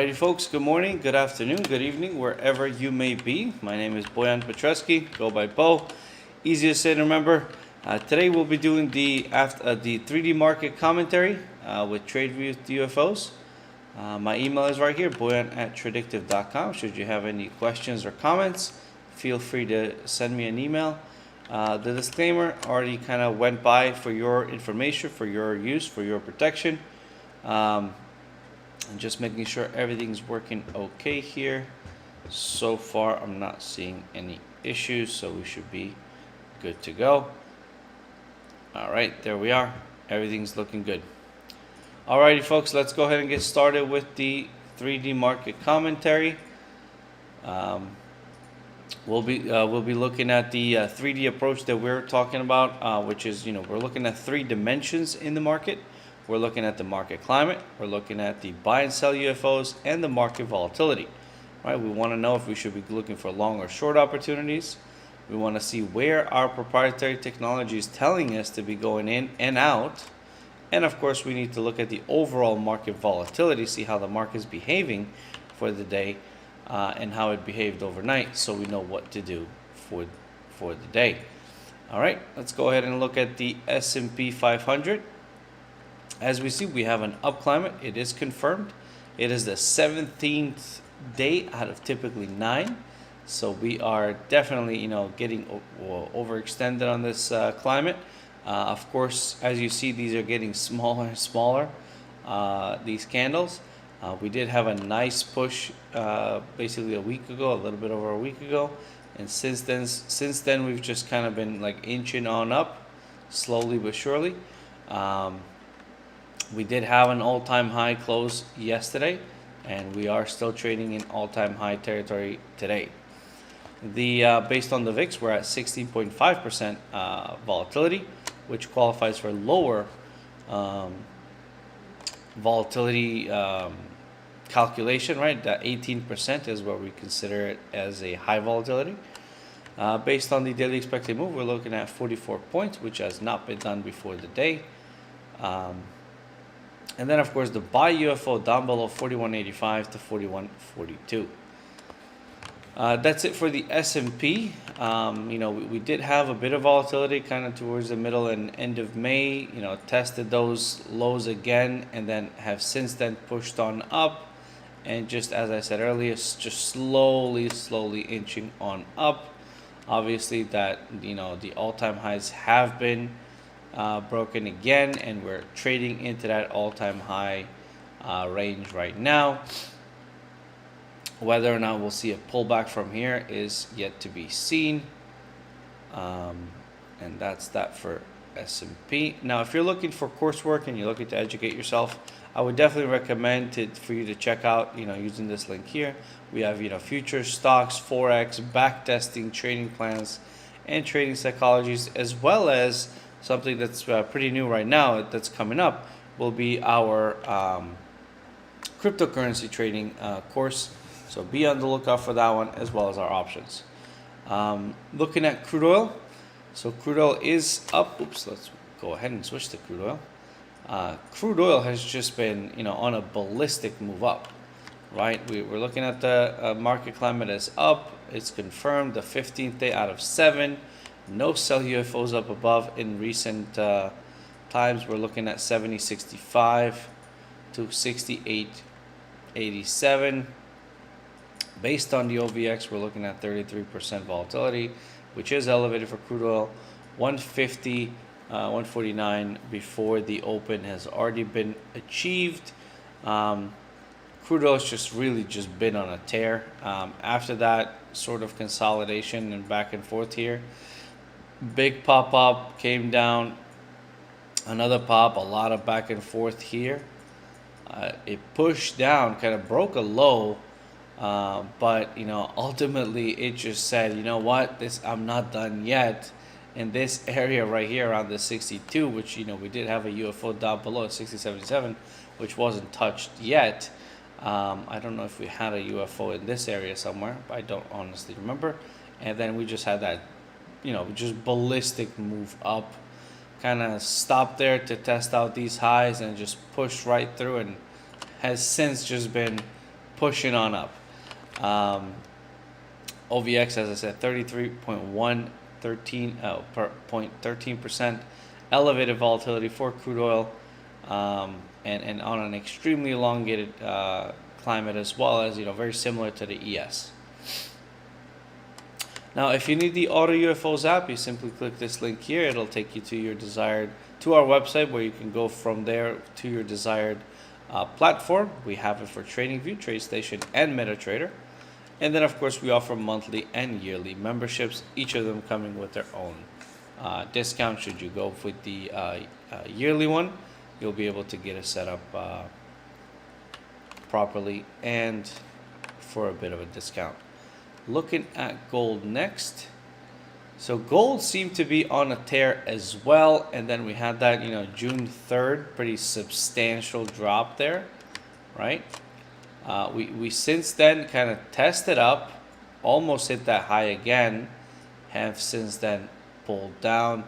Alrighty folks, good morning, good afternoon, good evening, wherever you may be. My name is Bojan Petreski, go by Bo. Easy to say to remember. Today we'll be doing the 3D market commentary with TradingView UFOs. My email is right here, bojan@tradictive.com. Should you have any questions or comments, feel free to send me an email. The disclaimer already kind of went by for your information, for your use, for your protection. And just making sure everything's working okay here. So far, I'm not seeing any issues, so we should be good to go. All right, there we are. Everything's looking good. Alrighty, folks, let's go ahead and get started with the 3D market commentary. We'll be looking at the 3D approach that we're talking about, which is, we're looking at 3 dimensions in the market. We're looking at the market climate, we're looking at the buy and sell UFOs, and the market volatility. Right? We want to know if we should be looking for long or short opportunities. We want to see where our proprietary technology is telling us to be going in and out. And of course, we need to look at the overall market volatility, see how the market is behaving for the day and how it behaved overnight, so we know what to do for the day. All right, let's go ahead and look at the S&P 500. As we see, we have an up climate. It is confirmed. It is the 17th day out of typically 9. So we are definitely, getting overextended on this climate. Of course, as you see, these are getting smaller and smaller, these candles. We did have a nice push basically a week ago, a little bit over a week ago. And since then, we've just kind of been like inching on up, slowly but surely. We did have an all-time high close yesterday, and we are still trading in all-time high territory today. Based on the VIX, we're at 16.5% volatility, which qualifies for lower volatility calculation, right? That 18% is what we consider it as a high volatility. Based on the daily expected move, we're looking at 44 points, which has not been done before the day. And then, of course, the buy UFO down below 41.85 to 41.42. That's it for the S&P. We did have a bit of volatility kind of towards the middle and end of May. Tested those lows again and then have since then pushed on up. And just as I said earlier, just slowly inching on up. Obviously, that the all-time highs have been broken again, and we're trading into that all-time high range right now. Whether or not we'll see a pullback from here is yet to be seen. And that's that for S&P. Now, if you're looking for coursework and you're looking to educate yourself, I would definitely recommend for you to check out, using this link here. We have, futures, stocks, forex, backtesting, trading plans, and trading psychologies, as well as something that's pretty new right now that's coming up will be our cryptocurrency trading course. So be on the lookout for that one, as well as our options. Looking at crude oil. So crude oil is up. Oops, let's go ahead and switch to crude oil. Crude oil has just been, on a ballistic move up, right? We're looking at the market climate as up. It's confirmed the 15th day out of 7. No sell UFOs up above in recent times. We're looking at 70.65 to 68.87. Based on the OVX, we're looking at 33% volatility, which is elevated for crude oil. 150, 149 before the open has already been achieved. Crude oil has just really been on a tear. After that sort of consolidation and back and forth here, big pop up, came down, another pop, a lot of back and forth here. It pushed down, kind of broke a low, but ultimately it just said, I'm not done yet. In this area right here around the 62, which we did have a UFO down below 60.77, which wasn't touched yet. I don't know if we had a UFO in this area somewhere, but I don't honestly remember. And then we just had that just ballistic move up, kind of stopped there to test out these highs and just pushed right through, and has since just been pushing on up. OVX, as I said, 33.13%, elevated volatility for crude oil, and on an extremely elongated climate, as well as, very similar to the ES. Now, if you need the AutoUFOs app, you simply click this link here. It'll take you to our website, where you can go from there to your desired platform. We have it for TradingView, TradeStation, and MetaTrader. And then, of course, we offer monthly and yearly memberships, each of them coming with their own discount. Should you go with the yearly one, you'll be able to get it set up properly and for a bit of a discount. Looking at gold next. So gold seemed to be on a tear as well, and then we had that, June 3rd, pretty substantial drop there, right? We since then kind of tested up, almost hit that high again, have since then pulled down,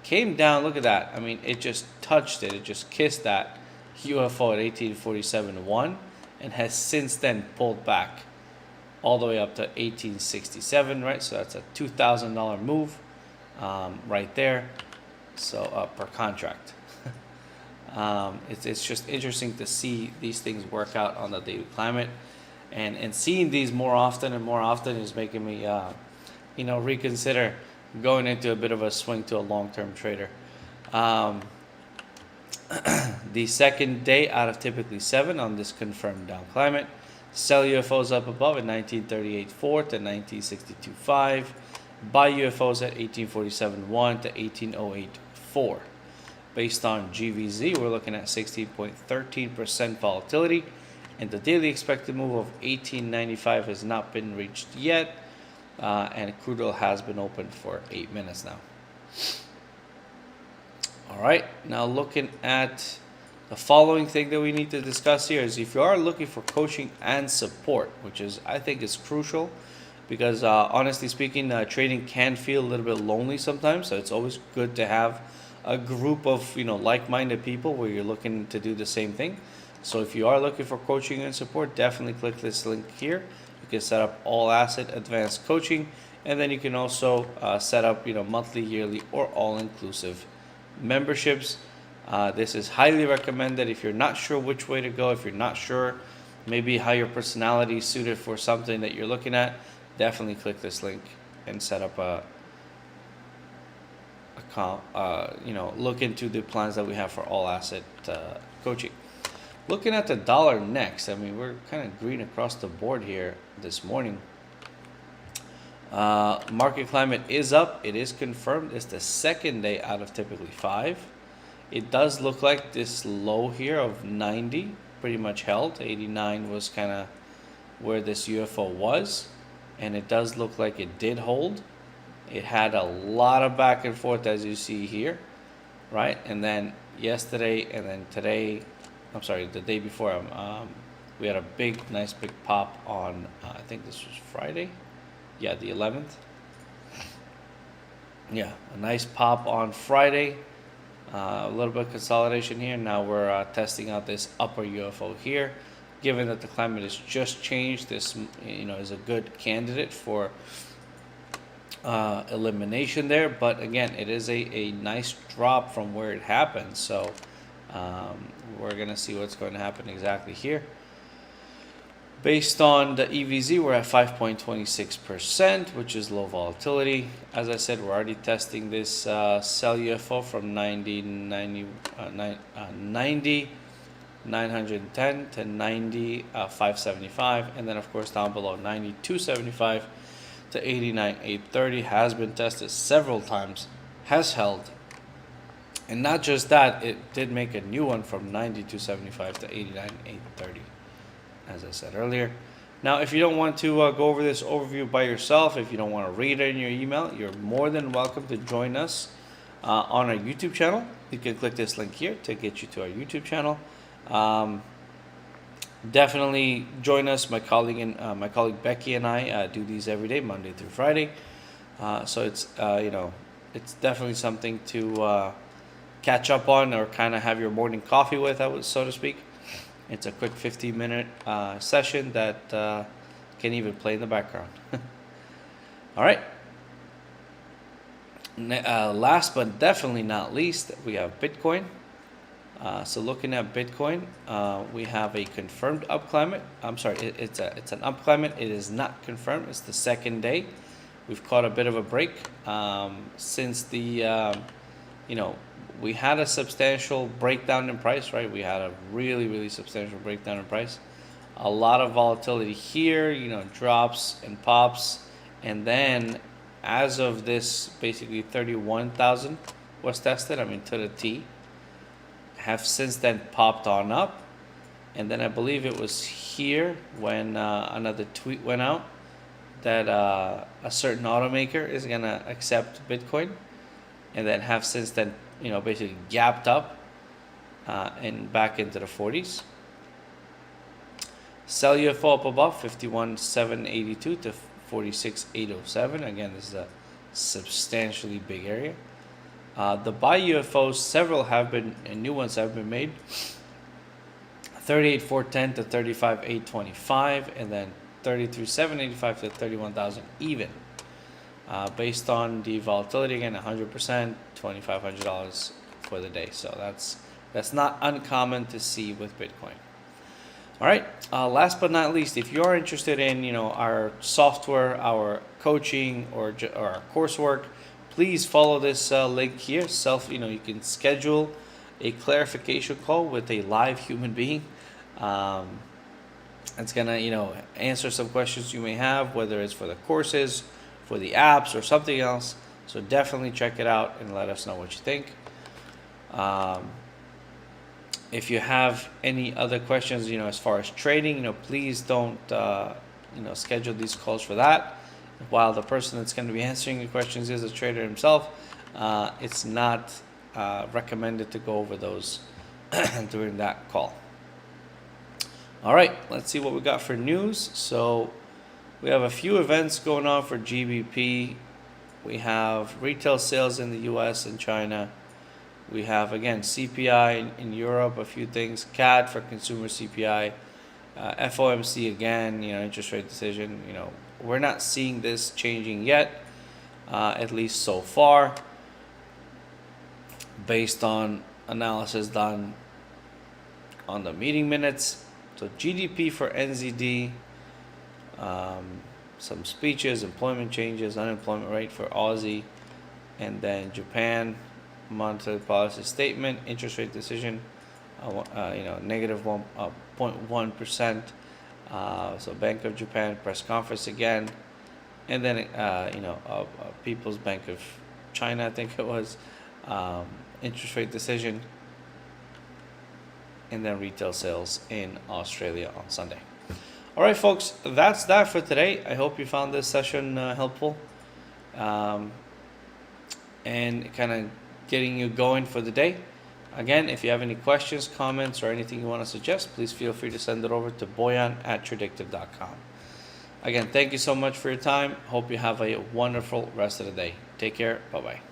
came down. Look at that. I mean, it just touched it. It just kissed that UFO at 1847.1, and has since then pulled back all the way up to 1867, right? So that's a $2,000 move right there. So per contract. It's just interesting to see these things work out on the daily climate, and seeing these more often and more often is making me reconsider going into a bit of a swing to a long-term trader. The second day out of typically 7 on this confirmed down climate. Sell UFOs up above at 1938.4 to 1962.5. Buy UFOs at 1847.1 to 1808.4. Based on GVZ, we're looking at 16.13% volatility, and the daily expected move of 1895 has not been reached yet, and crude oil has been open for 8 minutes now. All right, now looking at the following thing that we need to discuss here is if you are looking for coaching and support, which I think is crucial, because honestly speaking, trading can feel a little bit lonely sometimes. So it's always good to have a group of like-minded people where you're looking to do the same thing. So if you are looking for coaching and support, definitely click this link here. You can set up all asset advanced coaching, and then you can also set up monthly, yearly, or all-inclusive memberships. This is highly recommended if you're not sure which way to go, if you're not sure maybe how your personality is suited for something that you're looking at. Definitely click this link and set up look into the plans that we have for all asset coaching. Looking at the dollar next, I mean, we're kind of green across the board here this morning. Market climate is up. It is confirmed. It's the second day out of typically 5. It does look like this low here of 90 pretty much held. 89 was kind of where this UFO was, and it does look like it did hold. It had a lot of back and forth, as you see here, right? And then yesterday and then today, the day before, we had a nice big pop on, I think this was Friday. Yeah, the 11th. Yeah, a nice pop on Friday. A little bit of consolidation here. Now we're testing out this upper UFO here. Given that the climate has just changed, this is a good candidate for elimination there. But again, it is a nice drop from where it happened. So we're going to see what's going to happen exactly here. Based on the EVZ, we're at 5.26%, which is low volatility. As I said, we're already testing this sell UFO from 910 to 575, and then of course down below 92.75 to 89.830 has been tested several times, has held, and not just that, it did make a new one from 92.75 to 89.830. As I said earlier. Now, if you don't want to go over this overview by yourself, if you don't want to read it in your email, you're more than welcome to join us on our YouTube channel. You can click this link here to get you to our YouTube channel. Definitely join us. My colleague Becky and I do these every day, Monday through Friday. So it's it's definitely something to catch up on or kind of have your morning coffee with, so to speak. It's a quick 15-minute session that can even play in the background. All right. Last but definitely not least, we have Bitcoin. So looking at Bitcoin, we have a confirmed up climate. I'm sorry, it's an up climate. It is not confirmed. It's the second day. We've caught a bit of a break since the we had a substantial breakdown in price, right? We had a really substantial breakdown in price. A lot of volatility here, drops and pops, and then as of this, basically 31,000 was tested. I mean, to the T. Have since then popped on up, and then I believe it was here when another tweet went out that a certain automaker is gonna accept Bitcoin, and then have since then basically gapped up and back into the 40s. Sell UFO up above 51,782 to 46,807. Again, this is a substantially big area. The buy UFOs, several have been, and new ones have been made. 38,410 to 35,825, and then 33,785 to 31,000 even. Based on the volatility, again, 100%, $2,500 for the day. So that's not uncommon to see with Bitcoin. All right. Last but not least, if you're interested in our software, our coaching, or our coursework, please follow this link here. You can schedule a clarification call with a live human being. It's gonna answer some questions you may have, whether it's for the courses, for the apps, or something else. So definitely check it out and let us know what you think. If you have any other questions, as far as trading, please don't, schedule these calls for that. While the person that's going to be answering your questions is a trader himself, it's not recommended to go over those during that call. All right, let's see what we got for news. So we have a few events going on for GBP. We have retail sales in the US and China. We have, again, CPI in Europe, a few things, CAD for consumer CPI, FOMC again, interest rate decision. We're not seeing this changing yet, at least so far, based on analysis done on the meeting minutes. So GDP for NZD, some speeches, employment changes, unemployment rate for Aussie, and then Japan, monetary policy statement, interest rate decision, negative 0.1%. So Bank of Japan press conference again, and then People's Bank of China, I think it was, interest rate decision, and then retail sales in Australia on Sunday. All right, folks, that's that for today. I hope you found this session helpful, and kind of getting you going for the day. Again, if you have any questions, comments, or anything you want to suggest, please feel free to send it over to boyan@tradictive.com. Again, thank you so much for your time. Hope you have a wonderful rest of the day. Take care. Bye-bye.